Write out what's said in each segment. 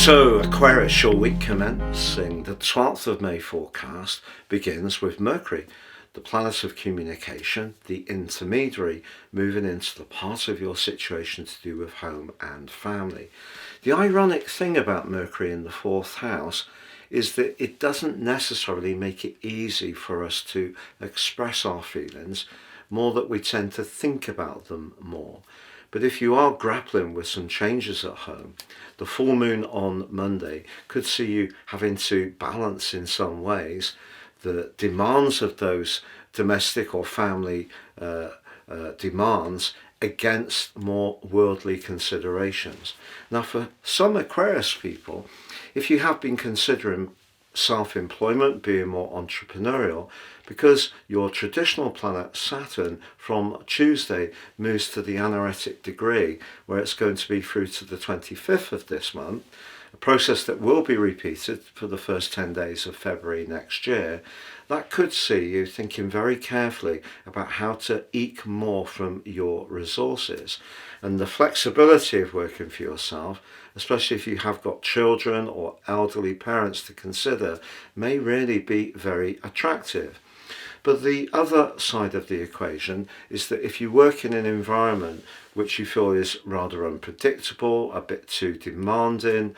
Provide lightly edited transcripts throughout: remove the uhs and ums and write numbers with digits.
So Aquarius, your week commencing the 12th of May forecast begins with Mercury, the planet of communication, the intermediary, moving into the part of your situation to do with home and family. The ironic thing about Mercury in the fourth house is that it doesn't necessarily make it easy for us to express our feelings, more that we tend to think about them more. But if you are grappling with some changes at home, the full moon on Monday could see you having to balance in some ways the demands of those domestic or family demands against more worldly considerations. Now, for some Aquarius people, if you have been considering self-employment, being more entrepreneurial, because your traditional planet Saturn from Tuesday moves to the anaretic degree, where it's going to be through to the 25th of this month, a process that will be repeated for the first 10 days of February next year. That could see you thinking very carefully about how to eke more from your resources. And the flexibility of working for yourself, especially if you have got children or elderly parents to consider, may really be very attractive. But the other side of the equation is that if you work in an environment which you feel is rather unpredictable, a bit too demanding,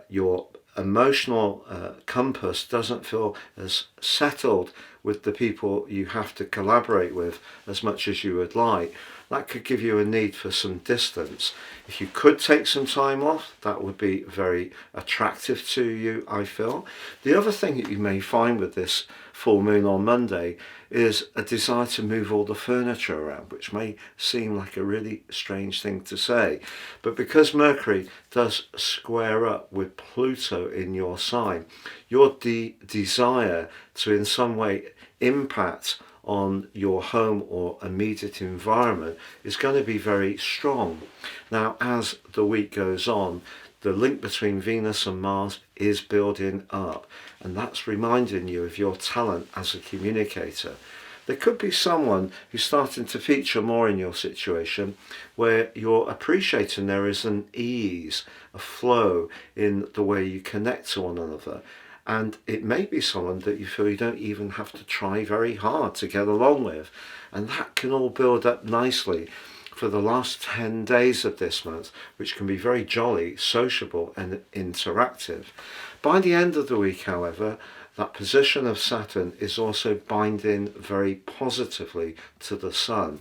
your emotional compass doesn't feel as settled with the people you have to collaborate with as much as you would like, that could give you a need for some distance. If you could take some time off, that would be very attractive to you, I feel. The other thing that you may find with this full moon on Monday is a desire to move all the furniture around, which may seem like a really strange thing to say. But because Mercury does square up with Pluto in your sign, your desire to in some way impact on your home or immediate environment is going to be very strong. Now, as the week goes on, the link between Venus and Mars is building up, and that's reminding you of your talent as a communicator. There could be someone who's starting to feature more in your situation where you're appreciating there is an ease, a flow in the way you connect to one another. And it may be someone that you feel you don't even have to try very hard to get along with. And that can all build up nicely for the last 10 days of this month, which can be very jolly, sociable and interactive. By the end of the week, however, that position of Saturn is also binding very positively to the Sun.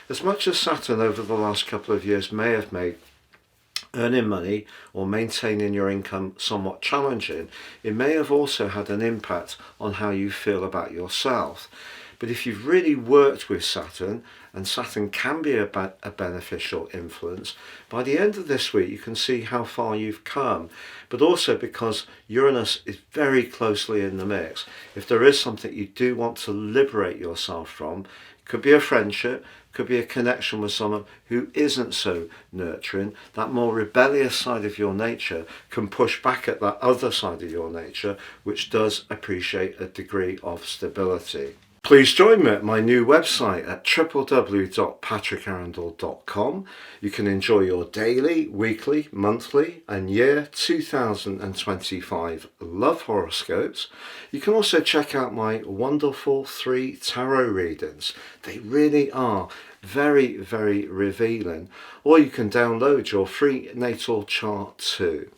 As much as Saturn over the last couple of years may have made earning money or maintaining your income somewhat challenging, it may have also had an impact on how you feel about yourself. But if you've really worked with Saturn, and Saturn can be a beneficial influence, by the end of this week you can see how far you've come. But also because Uranus is very closely in the mix, if there is something you do want to liberate yourself from, it could be a friendship, could be a connection with someone who isn't so nurturing, that more rebellious side of your nature can push back at that other side of your nature, which does appreciate a degree of stability. Please join me at my new website at www.patrickarundell.com. You can enjoy your daily, weekly, monthly and year 2025 love horoscopes. You can also check out my wonderful 3 tarot readings. They really are very, very revealing. Or you can download your free natal chart too.